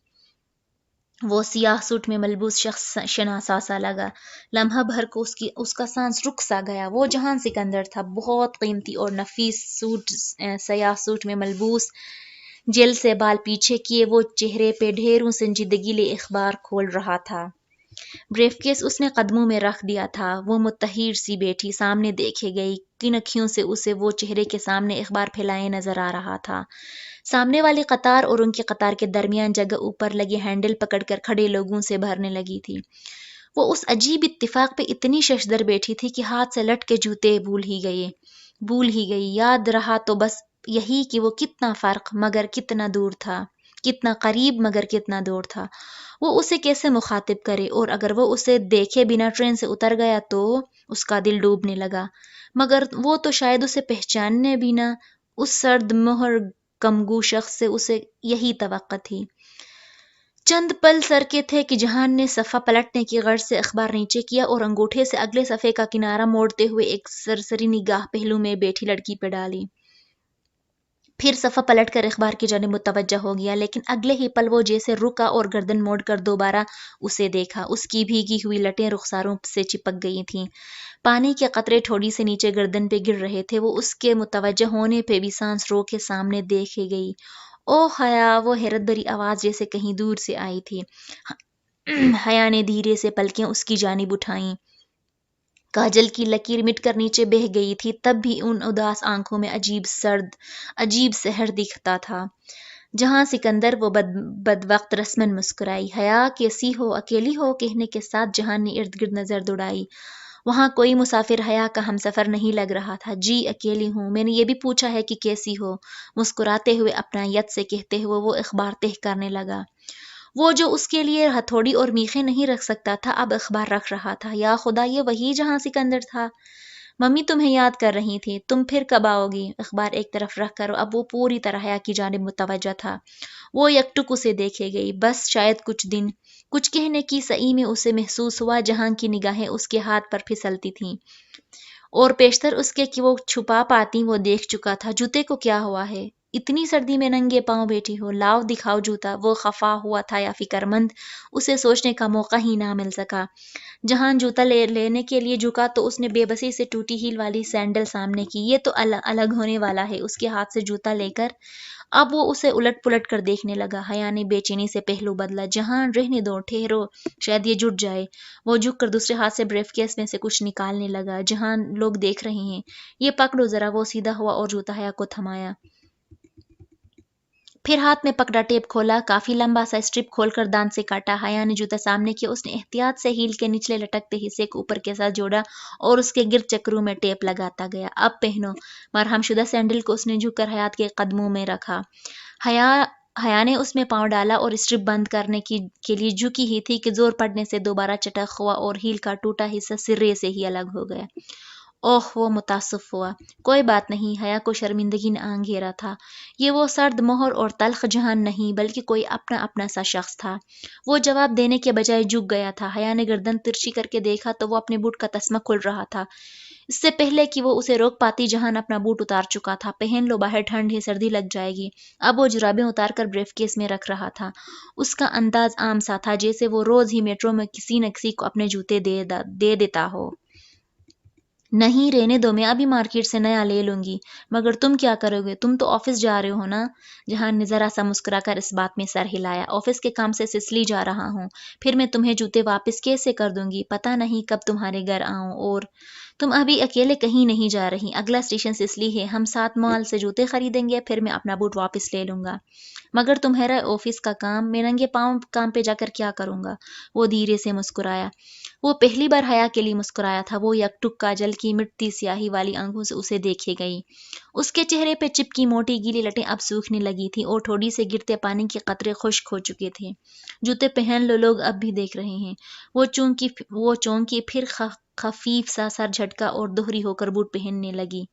وہ سیاہ سوٹ میں ملبوس شخص شناسا سا لگا۔ لمحہ بھر کو اس کا سانس رک سا گیا۔ وہ جہان سکندر تھا، بہت قیمتی اور نفیس سوٹ، سیاہ سوٹ میں ملبوس، جیل سے بال پیچھے کیے، وہ چہرے پہ ڈھیروں سنجیدگی لے اخبار کھول رہا تھا۔ بریف کیس اس نے قدموں میں رکھ دیا تھا۔ وہ متحیر سی بیٹھی سامنے دیکھے گئی، کن اکھیوں سے اسے وہ چہرے کے سامنے اخبار پھیلائے نظر آ رہا تھا۔ سامنے والی قطار اور ان کی قطار کے درمیان جگہ اوپر لگے ہینڈل پکڑ کر کھڑے لوگوں سے بھرنے لگی تھی۔ وہ اس عجیب اتفاق پہ اتنی ششدر بیٹھی تھی کہ ہاتھ سے لٹ کے جوتے بھول ہی گئی۔ یاد رہا تو بس یہی کہ وہ کتنا فرق مگر کتنا دور تھا، کتنا قریب مگر کتنا دور تھا۔ وہ اسے کیسے مخاطب کرے، اور اگر وہ اسے دیکھے بنا ٹرین سے اتر گیا تو اس کا دل ڈوبنے لگا۔ مگر وہ تو شاید اسے پہچاننے بھی نہ۔ اس سرد مہر کمگو شخص سے اسے یہی توقع تھی۔ چند پل سر کے تھے کہ جہان نے صفحہ پلٹنے کی غرض سے اخبار نیچے کیا اور انگوٹھے سے اگلے صفحے کا کنارہ موڑتے ہوئے ایک سرسری نگاہ پہلو میں بیٹھی لڑکی پہ ڈالی۔ پھر صفحہ پلٹ کر اخبار کی جانب متوجہ ہو گیا، لیکن اگلے ہی پل وہ جیسے رکا اور گردن موڑ کر دوبارہ اسے دیکھا۔ اس کی بھیگی ہوئی لٹیں رخساروں سے چپک گئی تھیں، پانی کے قطرے ٹھوڑی سے نیچے گردن پہ گر رہے تھے۔ وہ اس کے متوجہ ہونے پہ بھی سانس روک کے سامنے دیکھے گئی۔ او حیا! وہ حیرت بھری آواز جیسے کہیں دور سے آئی تھی۔ حیا نے دھیرے سے پلکیں اس کی جانب اٹھائیں۔ کاجل کی لکیر مٹ کر نیچے بہہ گئی تھی، تب بھی ان اداس آنکھوں میں عجیب سحر دکھتا تھا۔ جہاں سکندر وہ بدوقت رسمن مسکرائی۔ حیا کیسی ہو، اکیلی ہو؟ کہنے کے ساتھ جہان نے ارد گرد نظر دوڑائی۔ وہاں کوئی مسافر حیا کا ہمسفر نہیں لگ رہا تھا۔ جی اکیلی ہوں، میں نے یہ بھی پوچھا ہے کہ کیسی ہو؟ مسکراتے ہوئے اپنا یت سے کہتے ہوئے وہ اخبار تہہ کرنے لگا۔ وہ جو اس کے لیے ہتھوڑی اور میخیں نہیں رکھ سکتا تھا، اب اخبار رکھ رہا تھا۔ یا خدا، یہ وہی جہاں سکندر تھا! ممی تمہیں یاد کر رہی تھی، تم پھر کب آؤ گی؟ اخبار ایک طرف رکھ کر اب وہ پوری طرح حیا کی جانب متوجہ تھا۔ وہ یکٹک اسے دیکھے گئی، بس شاید کچھ دن۔ کچھ کہنے کی سعی میں اسے محسوس ہوا جہاں کی نگاہیں اس کے ہاتھ پر پھسلتی تھیں، اور پیشتر اس کے کہ وہ چھپا پاتی وہ دیکھ چکا تھا۔ جوتے کو کیا ہوا ہے؟ اتنی سردی میں ننگے پاؤں بیٹھی ہو، لاؤ دکھاؤ جوتا۔ وہ خفا ہوا تھا یا فکر مند، اسے سوچنے کا موقع ہی نہ مل سکا۔ جہان جوتا لینے کے لیے جھکا تو اس نے بے بسی سے ٹوٹی ہیل والی سینڈل سامنے کی۔ یہ تو الگ ہونے والا ہے۔ اس کے ہاتھ سے جوتا لے کر اب وہ اسے الٹ پلٹ کر دیکھنے لگا۔ حیا نے بے چینی سے پہلو بدلا۔ جہان رہنے دو، ٹھہرو، شاید یہ جٹ جائے۔ وہ جھک کر دوسرے ہاتھ سے بریف کیس میں سے کچھ نکالنے لگا۔ جہان، لوگ دیکھ رہے ہیں، یہ پکڑو ذرا۔ وہ سیدھا ہوا اور جوتا حیا کو تھمایا۔ پھر ہاتھ میں پکڑا ٹیپ کھولا، کافی لمبا سا اسٹرپ کھول کر دانت سے کاٹا۔ حیا نے جوتا سامنے کیا۔ اس نے احتیاط سے ہیل کے نچلے لٹکتے حصے کو اوپر کے ساتھ جوڑا اور اس کے گرد چکروں میں ٹیپ لگاتا گیا۔ اب پہنو۔ مرہم شدہ سینڈل کو اس نے جھک کر حیات کے قدموں میں رکھا۔ حیا نے اس میں پاؤں ڈالا اور اسٹرپ بند کرنے کے لیے جھکی ہی تھی کہ زور پڑنے سے دوبارہ چٹک ہوا اور ہیل کا ٹوٹا حصہ سرے سے ہی الگ ہو گیا۔ اوہ! وہ متاسف ہوا۔ کوئی بات نہیں۔ حیا کو شرمندگی نے آن گھیرا تھا۔ یہ وہ سرد مہر اور تلخ جہان نہیں، بلکہ کوئی اپنا سا شخص تھا۔ وہ جواب دینے کے بجائے جھک گیا تھا۔ حیا نے گردن ترچھی کر کے دیکھا تو وہ اپنے بوٹ کا تسمہ کھول رہا تھا۔ اس سے پہلے کہ وہ اسے روک پاتی، جہان اپنا بوٹ اتار چکا تھا۔ پہن لو، باہر ٹھنڈ ہے، سردی لگ جائے گی۔ اب وہ جرابیں اتار کر بریف کیس میں رکھ رہا تھا۔ اس کا انداز عام سا تھا، جیسے وہ روز ہی میٹرو میں کسی نہ کسی کو اپنے جوتے دے دیتا ہو۔ نہیں رہنے دو، میں ابھی مارکیٹ سے نیا لے لوں گی۔ مگر تم کیا کرو گے؟ تم تو آفس جا رہے ہو نا؟ جہان نے ذرا سا مسکرا کر اس بات میں سر ہلایا۔ آفس کے کام سے سسلی جا رہا ہوں، پھر میں تمہیں جوتے واپس کیسے کر دوں گی؟ پتہ نہیں کب تمہارے گھر آؤں، اور تم ابھی اکیلے کہیں نہیں جا رہی، اگلا اسٹیشن سسلی ہے، ہم ساتھ مال سے جوتے خریدیں گے، پھر میں اپنا بوٹ واپس لے لوں گا۔ مگر تمہارا آفس کا کام، میں ننگے پاؤں کام پہ جا کر کیا کروں گا؟ وہ دھیرے سے مسکرایا۔ وہ پہلی بار حیا کے لیے مسکرایا تھا۔ وہ یک ٹک کاجل کی مٹتی سیاہی والی آنکھوں سے اسے دیکھے گئی۔ اس کے چہرے پہ چپکی موٹی گیلی لٹیں اب سوکھنے لگی تھی اور تھوڑی سے گرتے پانی کے قطرے خشک ہو چکے تھے۔ جوتے پہن لو، لوگ اب بھی دیکھ رہے ہیں۔ وہ چونکی پھر خفیف سا سر جھٹکا اور دوہری ہو کر بوٹ پہننے لگی۔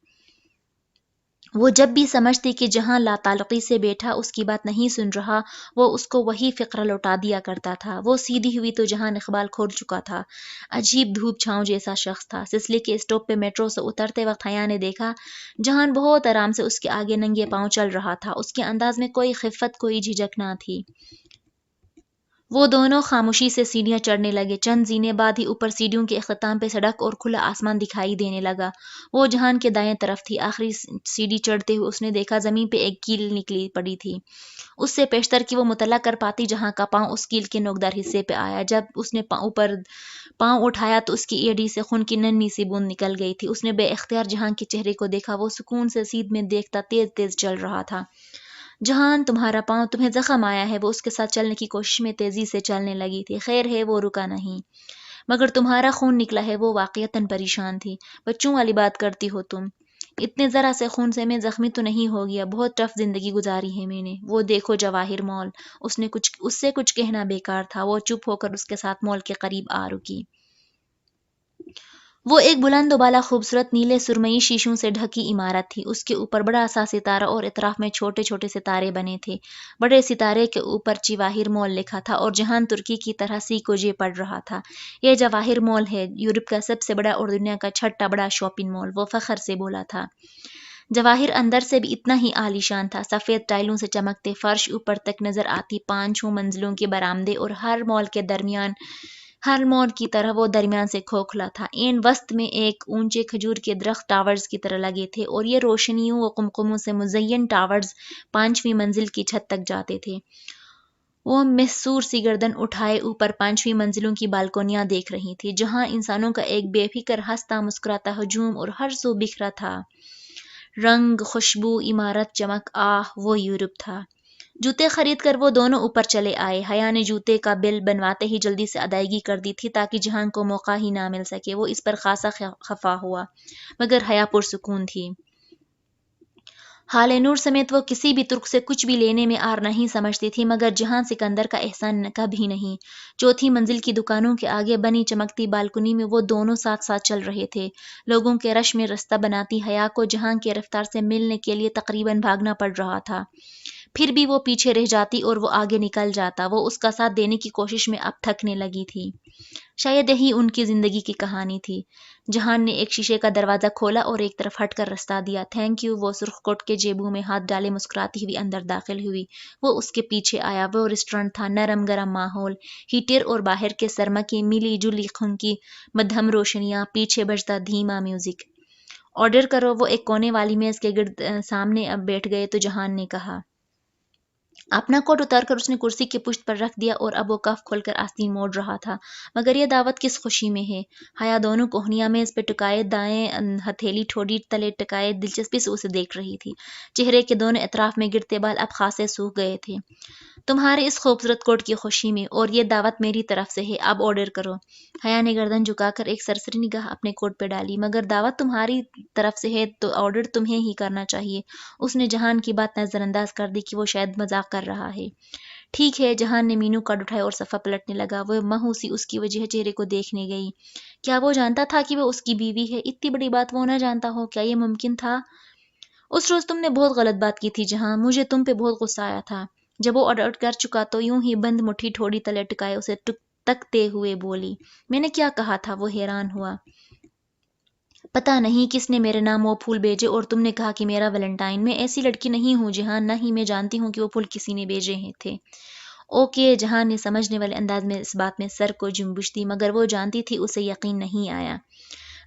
وہ جب بھی سمجھتی کہ جہاں لا تعلقی سے بیٹھا اس کی بات نہیں سن رہا، وہ اس کو وہی فقرہ لوٹا دیا کرتا تھا۔ وہ سیدھی ہوئی تو جہان اقبال کھول چکا تھا۔ عجیب دھوپ چھاؤں جیسا شخص تھا۔ سسلی کے اسٹاپ پہ میٹرو سے اترتے وقت حیا نے دیکھا جہان بہت آرام سے اس کے آگے ننگے پاؤں چل رہا تھا۔ اس کے انداز میں کوئی خفت، کوئی جھجک نہ تھی۔ وہ دونوں خاموشی سے سیڑھیاں چڑھنے لگے۔ چند زینے بعد ہی اوپر سیڑھیوں کے اختتام پہ سڑک اور کھلا آسمان دکھائی دینے لگا۔ وہ جہان کے دائیں طرف تھی۔ آخری سیڑھی چڑھتے ہوئے اس نے دیکھا زمین پہ ایک کیل نکلی پڑی تھی۔ اس سے پیشتر کہ وہ مطلع کر پاتی جہاں کا پاؤں اس کیل کے نوکدار حصے پہ آیا۔ جب اس نے اوپر پاؤں اٹھایا تو اس کی ایڑی سے خون کی ننھی سی بوند نکل گئی تھی۔ اس نے بے اختیار جہان کے چہرے کو دیکھا۔ وہ سکون سے سیدھ میں دیکھتا تیز تیز چل رہا تھا۔ جہان، تمہارا پاؤں، تمہیں زخم آیا ہے؟ وہ اس کے ساتھ چلنے کی کوشش میں تیزی سے چلنے لگی تھی۔ خیر ہے، وہ رکا نہیں۔ مگر تمہارا خون نکلا ہے۔ وہ واقعتاً پریشان تھی۔ بچوں والی بات کرتی ہو تم؟ اتنے ذرا سے خون سے میں زخمی تو نہیں ہو گیا، بہت ٹف زندگی گزاری ہے میں نے۔ وہ دیکھو جواہر مال۔ اس سے کچھ کہنا بیکار تھا۔ وہ چپ ہو کر اس کے ساتھ مال کے قریب آ رکی۔ وہ ایک بلند و بالا خوبصورت نیلے سرمئی شیشوں سے ڈھکی عمارت تھی۔ اس کے اوپر بڑا سا ستارہ اور اطراف میں چھوٹے چھوٹے ستارے بنے تھے۔ بڑے ستارے کے اوپر جواہر مال لکھا تھا اور جہان ترکی کی طرح سی کو جے پڑھ رہا تھا۔ یہ جواہر مال ہے، یورپ کا سب سے بڑا اور دنیا کا چھٹا بڑا شاپنگ مال، وہ فخر سے بولا تھا۔ جواہر اندر سے بھی اتنا ہی عالیشان تھا۔ سفید ٹائلوں سے چمکتے فرش، اوپر تک نظر آتی 5 منزلوں کے برآمدے، اور ہر مال کی طرح وہ درمیان سے کھوکھلا تھا۔ عین وسط میں ایک اونچے کھجور کے درخت ٹاورز کی طرح لگے تھے، اور یہ روشنیوں و قمقموں سے مزین ٹاورز 5ویں منزل کی چھت تک جاتے تھے۔ وہ محصور سی گردن اٹھائے اوپر 5ویں منزلوں کی بالکونیاں دیکھ رہی تھی، جہاں انسانوں کا ایک بے فکر ہنستا مسکراتا ہجوم اور ہر سو بکھرا تھا۔ رنگ، خوشبو، عمارت، چمک، آہ، وہ یورپ تھا۔ جوتے خرید کر وہ دونوں اوپر چلے آئے۔ حیا نے جوتے کا بل بنواتے ہی جلدی سے ادائیگی کر دی تھی تاکہ جہان کو موقع ہی نہ مل سکے۔ وہ اس پر خاصا خفا ہوا، مگر حیا پرسکون تھی۔ حال نور سمیت وہ کسی بھی ترک سے کچھ بھی لینے میں آر نہیں سمجھتی تھی، مگر جہان سکندر کا احسان کبھی نہیں۔ 4تھی منزل کی دکانوں کے آگے بنی چمکتی بالکنی میں وہ دونوں ساتھ ساتھ چل رہے تھے۔ لوگوں کے رش میں رستہ بناتی حیا کو جہان کی رفتار سے ملنے کے لیے تقریباً بھاگنا پڑ رہا تھا۔ پھر بھی وہ پیچھے رہ جاتی اور وہ آگے نکل جاتا۔ وہ اس کا ساتھ دینے کی کوشش میں اب تھکنے لگی تھی۔ شاید یہی ان کی زندگی کی کہانی تھی۔ جہان نے ایک شیشے کا دروازہ کھولا اور ایک طرف ہٹ کر رستہ دیا۔ Thank you. وہ سرخ کوٹ کے جیبوں میں ہاتھ ڈالے مسکراتی ہوئی اندر داخل ہوئی۔ وہ اس کے پیچھے آیا۔ وہ ریسٹورانٹ تھا، نرم گرم ماحول، ہیٹر اور باہر کے سرما کی ملی جلی خنکی مدھم روشنیاں، پیچھے بجتا دھیما میوزک۔ آرڈر کرو۔ وہ ایک کونے والی میز کے گرد سامنے اب بیٹھ گئے تو جہان نے کہا۔ اپنا کوٹ اتار کر اس نے کرسی کی پشت پر رکھ دیا اور اب وہ کف کھول کر آستین موڑ رہا تھا۔ مگر یہ دعوت کس خوشی میں ہے؟ حیا دونوں کوہنیاں میز پہ ٹکائے، دائیں ہتھیلی ٹھوڑی تلے ٹکائے دلچسپی سے اسے دیکھ رہی تھی۔ چہرے کے دونوں اطراف میں گرتے بال اب خاصے سوکھ گئے تھے۔ تمہارے اس خوبصورت کوٹ کی خوشی میں، اور یہ دعوت میری طرف سے ہے، اب آرڈر کرو۔ حیا نے گردن جھکا کر ایک سرسری نگاہ اپنے کوٹ پہ ڈالی۔ مگر دعوت تمہاری طرف سے ہے تو آرڈر تمہیں ہی کرنا چاہیے۔ اس نے جہان کی بات نظر انداز کر دی کہ وہ شاید مذاق کر رہا ہے۔ ٹھیک ہے۔ جہان نے مینو کارڈ اٹھایا اور صفحہ پلٹنے لگا۔ وہ مہوسی اس کی وجہ چہرے کو دیکھنے گئی۔ کیا وہ جانتا تھا کہ وہ اس کی بیوی ہے؟ اتنی بڑی بات وہ نہ جانتا ہو؟ کیا یہ ممکن تھا؟ اس روز تم نے بہت غلط بات کی تھی جہاں، مجھے تم پہ بہت غصہ آیا تھا۔ جب وہ آرڈر کر چکا تو یوں ہی بند مٹھی ٹھوڑی تلے ٹکائے اسے تکتے ہوئے بولی۔ میں نے کیا کہا تھا؟ وہ حیران ہوا۔ پتہ نہیں کس نے میرے نام وہ پھول بھیجے اور تم نے کہا کہ میرا ویلنٹائن۔ میں ایسی لڑکی نہیں ہوں جہان، نہ ہی میں جانتی ہوں کہ وہ پھول کسی نے بھیجے تھے۔ اوکے، جہان نے سمجھنے والے انداز میں اس بات میں سر کو جنبش دی، مگر وہ جانتی تھی اسے یقین نہیں آیا۔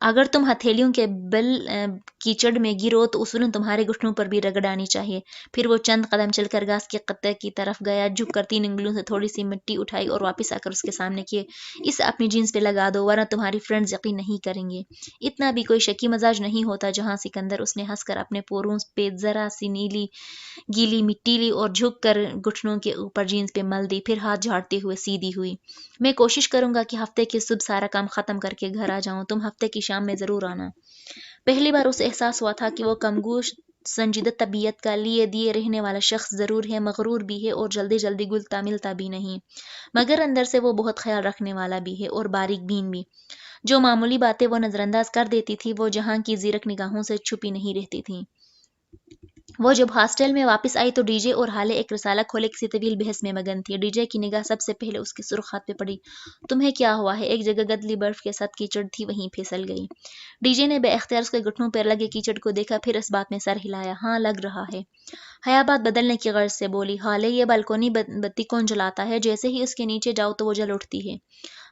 اگر تم ہتھیلیوں کے بل کیچڑ میں گرو تو اصولاً تمہارے گھٹنوں پر بھی رگڑ آنی چاہیے۔ پھر وہ چند قدم چل کر گھاس کے قطعے کی طرف گیا، جھک کر 3 انگلیوں سے تھوڑی سی مٹی اٹھائی اور واپس آ کر اس کے سامنے کیے۔ اسے اپنی جینس پہ لگا دو ورنہ تمہاری فرینڈز یقین نہیں کریں گے۔ اتنا بھی کوئی شکی مزاج نہیں ہوتا جہاں سکندر۔ اس نے ہنس کر اپنے پوروں پہ ذرا سی گیلی مٹی لی اور جھک کر گھٹنوں کے اوپر جینس پہ مل دی، پھر ہاتھ جھاڑتے ہوئے سیدھی ہوئی۔ میں کوشش کروں گا کہ ہفتے کی صبح سارا کام ختم کر کے گھر آ جاؤں، تم ہفتے کی شام میں ضرور آنا۔ پہلی بار اسے احساس ہوا تھا کہ وہ کمگوش سنجیدہ طبیعت کا لیے دیے رہنے والا شخص ضرور ہے، مغرور بھی ہے اور جلدی جلدی گلتا ملتا بھی نہیں، مگر اندر سے وہ بہت خیال رکھنے والا بھی ہے اور باریک بین بھی۔ جو معمولی باتیں وہ نظر انداز کر دیتی تھی وہ جہاں کی زیرک نگاہوں سے چھپی نہیں رہتی تھیں۔ وہ جب ہاسٹل میں واپس آئی تو ڈی جے اور ہالے ایک رسالہ کھولے کسی طویل بحث میں مگن تھے۔ ڈی جے کی نگاہ سب سے پہلے اس کے سرخ ہاتھ پہ پڑی۔ تمہیں کیا ہوا ہے؟ ایک جگہ گدلی برف کے ساتھ کیچڑ تھی، وہیں پھسل گئی۔ ڈی جے نے بے اختیار اس کے گھٹنوں پر لگے کیچڑ کو دیکھا، پھر اس بات میں سر ہلایا۔ ہاں لگ رہا ہے۔ حیا بات بدلنے کی غرض سے بولی، ہالے یہ بالکونی بتی کون جلاتا ہے؟ جیسے ہی اس کے نیچے جاؤ تو وہ جل اٹھتی ہے۔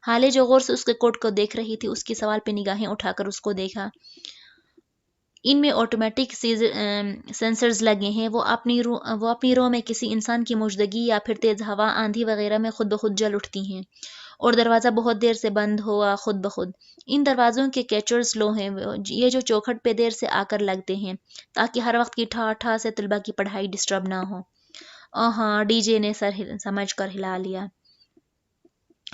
ہالے جو غور سے اس کے کوٹ کو دیکھ رہی تھی، اس کی سوال پہ نگاہیں اٹھا کر اس کو دیکھا۔ ان میں آٹومیٹک سینسرز لگے ہیں، وہ اپنی رو میں کسی انسان کی موجودگی یا پھر تیز ہوا، آندھی وغیرہ میں خود بخود جل اٹھتی ہیں۔ اور دروازہ بہت دیر سے بند ہوا خود بخود۔ ان دروازوں کے کیچرز لو ہیں، یہ جو چوکھٹ پہ دیر سے آ کر لگتے ہیں تاکہ ہر وقت کی ٹھا ٹھا سے طلبہ کی پڑھائی ڈسٹرب نہ ہو۔ ہاں، ڈی جے نے سر سمجھ کر ہلا لیا۔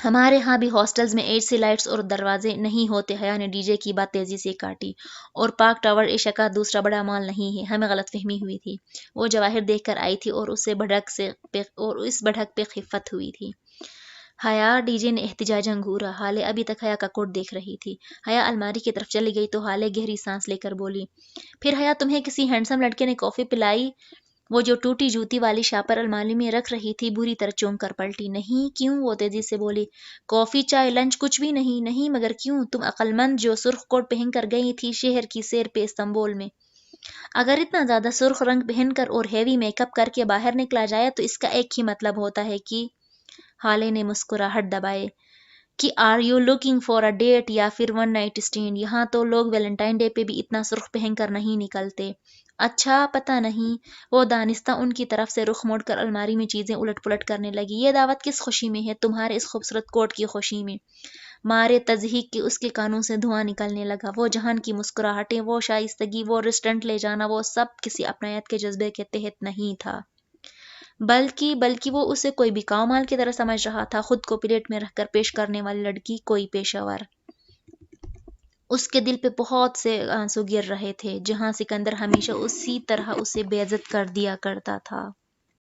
ہمارے ہاں بھی ہاسٹلز میں ایچ سی لائٹس اور دروازے نہیں ہوتے۔ حیا نے ڈی جے کی بات تیزی سے کاٹی۔ اور پارک ٹاور ایشیا کا دوسرا بڑا مال نہیں ہے، ہمیں غلط فہمی ہوئی تھی۔ وہ جواہر دیکھ کر آئی تھی اور اس بڑھک پہ خفت ہوئی تھی۔ حیا، ڈی جے نے احتجاجاً گھورا۔ ہالے ابھی تک حیا کا کوٹ دیکھ رہی تھی۔ حیا الماری کی طرف چلی گئی تو ہالے گہری سانس لے کر بولی، پھر حیا تمہیں کسی ہینڈسم لڑکے نے کافی پلائی؟ وہ جو ٹوٹی جوتی والی شاپر الماری میں رکھ رہی تھی بری طرح چونک کر پلٹی۔ نہیں، کیوں؟ وہ تیزی سے بولی، کافی چائے لنچ کچھ بھی نہیں۔ نہیں مگر کیوں؟ تم عقل مند جو سرخ کوٹ پہن کر گئی تھی شہر کی سیر پہ استنبول میں، اگر اتنا زیادہ سرخ رنگ پہن کر اور ہیوی میک اپ کر کے باہر نکلا جائے تو اس کا ایک ہی مطلب ہوتا ہے کہ ہالے نے مسکراہٹ دبائے کہ are you looking for a date یا پھر ون نائٹ اسٹینڈ؟ یہاں تو لوگ ویلنٹائن ڈے پہ بھی اتنا سرخ پہن کر نہیں نکلتے۔ اچھا، پتہ نہیں۔ وہ دانستہ ان کی طرف سے رخ موڑ کر الماری میں چیزیں الٹ پلٹ کرنے لگی۔ یہ دعوت کس خوشی میں ہے؟ تمہارے اس خوبصورت کوٹ کی خوشی میں۔ مارے تضحیک کے اس کے کانوں سے دھواں نکلنے لگا۔ وہ جہان کی مسکراہٹیں، وہ شائستگی، وہ ریسٹورنٹ لے جانا، وہ سب کسی اپنائیت کے جذبے کے تحت نہیں تھا، بلکہ وہ اسے کوئی بکاؤ مال کی طرح سمجھ رہا تھا، خود کو پلیٹ میں رکھ کر پیش کرنے والی لڑکی، کوئی پیشہ ور۔ اس کے دل پہ بہت سے آنسو گر رہے تھے، جہاں سکندر ہمیشہ اسی طرح اسے بے عزت کر دیا کرتا تھا۔